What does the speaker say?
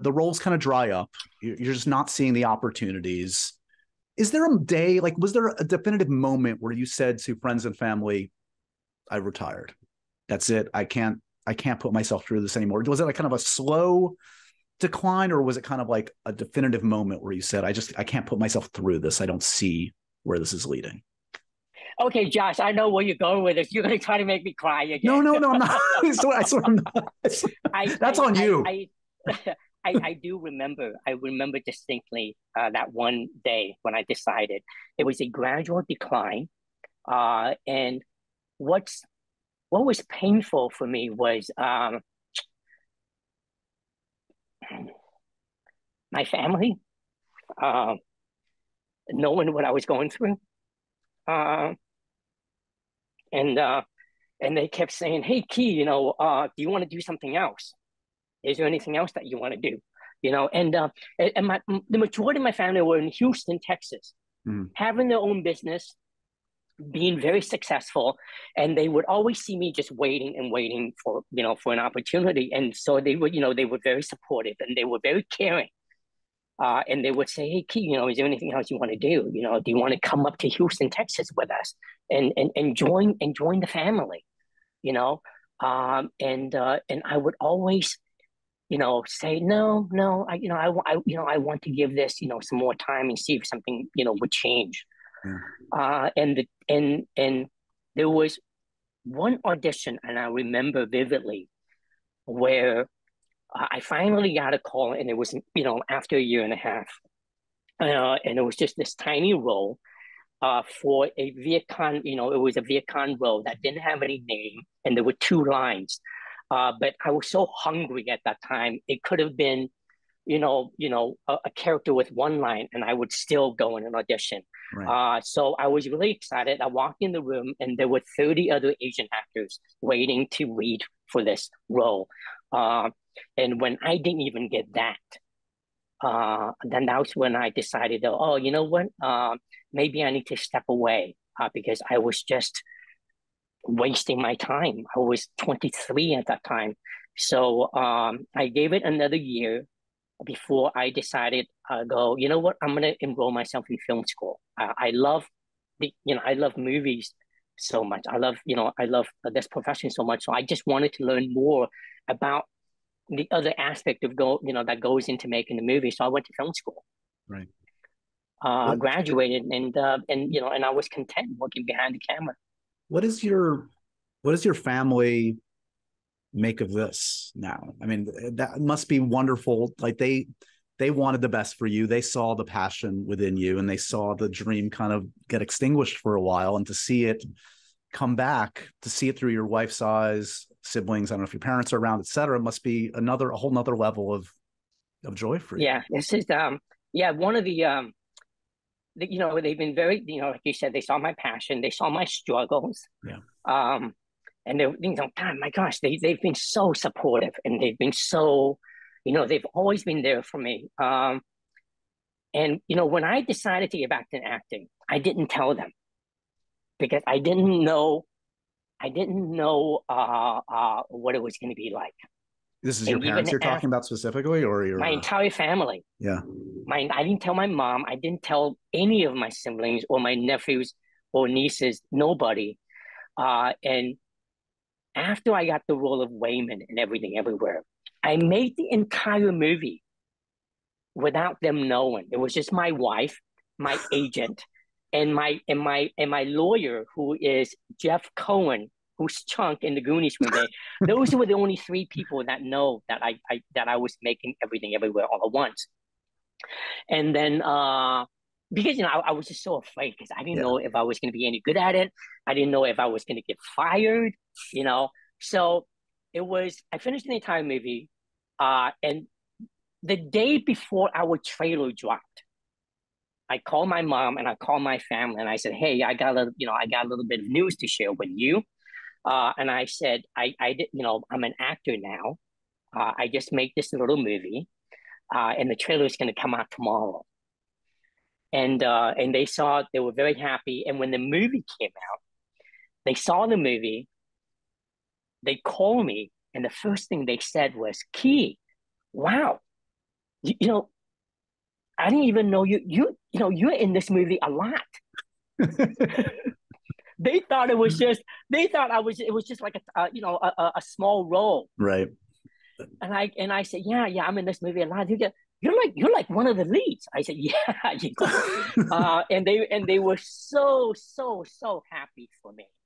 the roles kind of dry up. You're just not seeing the opportunities. Is there a day, like, was there a definitive moment where you said to friends and family, I retired? That's it. I can't put myself through this anymore. Was it like kind of a slow decline, or was it kind of like a definitive moment where you said, I can't put myself through this. I don't see where this is leading? Okay, Josh, I know where you're going with this. You're going to try to make me cry No, again. no, no, I'm not. I swear I'm not. I, That's I, on I, you. I, I do remember. I remember distinctly that one day when I decided it was a gradual decline. And what's what was painful for me was my family uh, knowing what I was going through, uh, and and they kept saying, "Hey, Key, do you want to do something else? Is there anything else that you want to do?" And the majority of my family were in Houston, Texas, Mm, having their own business, being very successful, and they would always see me just waiting and waiting for for an opportunity. And so they were very supportive and they were very caring. And they would say, "Hey, Key, is there anything else you want to do? Do you want to come up to Houston, Texas, with us and join the family?" You know, and I would always say no, no. I want to give this some more time and see if something would change. yeah. And there was one audition, and I remember vividly where I finally got a call, and it was after a year and a half, and it was just this tiny role for a Viet Cong. It was a Viet Cong role that didn't have any name, and there were two lines. But I was so hungry at that time; it could have been a character with one line, and I would still go in an audition. Right. So I was really excited. I walked in the room, and there were 30 other Asian actors waiting to read for this role. Uh, and when I didn't even get that, then that was when I decided, oh, you know what? Maybe I need to step away because I was just wasting my time. I was 23 at that time. So I gave it another year before I decided, go, you know what? I'm going to enroll myself in film school. I love I love movies so much. I love this profession so much. So I just wanted to learn more about the other aspect of that goes into making the movie. So I went to film school, Right. What graduated, and I was content working behind the camera. what is your what does your family make of this now? I mean, that must be wonderful. Like they wanted the best for you. They saw the passion within you, and they saw the dream kind of get extinguished for a while, and to see it come back, to see it through your wife's eyes, siblings, I don't know if your parents are around, et cetera, must be a whole nother level of joy for you. Yeah, this is yeah, one of they've been very, like you said, they saw my passion, they saw my struggles. Yeah. Um, and they, God, my gosh, they've been so supportive, and they've been so, they've always been there for me. And when I decided to get back to acting, I didn't tell them because I didn't know what it was going to be like. This is your And parents even you're talking after about specifically, or my your entire family, yeah. I didn't tell my mom, I didn't tell any of my siblings or my nephews or nieces, nobody. And after I got the role of Wayman and Everything Everywhere, I made the entire movie without them knowing. It was just my wife, my agent, and my lawyer, who is Jeff Cohen, who's Chunk in the Goonies movie. Those were the only three people that know that I was making Everything Everywhere all at once. And then because I was just so afraid because I didn't Yeah. know if I was going to be any good at it. I didn't know if I was going to get fired. You know, so I finished the entire movie, and the day before our trailer dropped, I called my mom and I called my family and I said, "Hey, I got a little bit of news to share with you." And I said, I did, I'm an actor now. I just made this little movie, and the trailer is going to come out tomorrow. And they were very happy. And when the movie came out, they saw the movie, they called me, and the first thing they said was, "Key, wow, you know, I didn't even know you're in this movie a lot. They thought it was just they thought I was it was just like a small role. Right. And I said, yeah, I'm in this movie a lot. You're like one of the leads. I said, yeah, and they were so happy for me.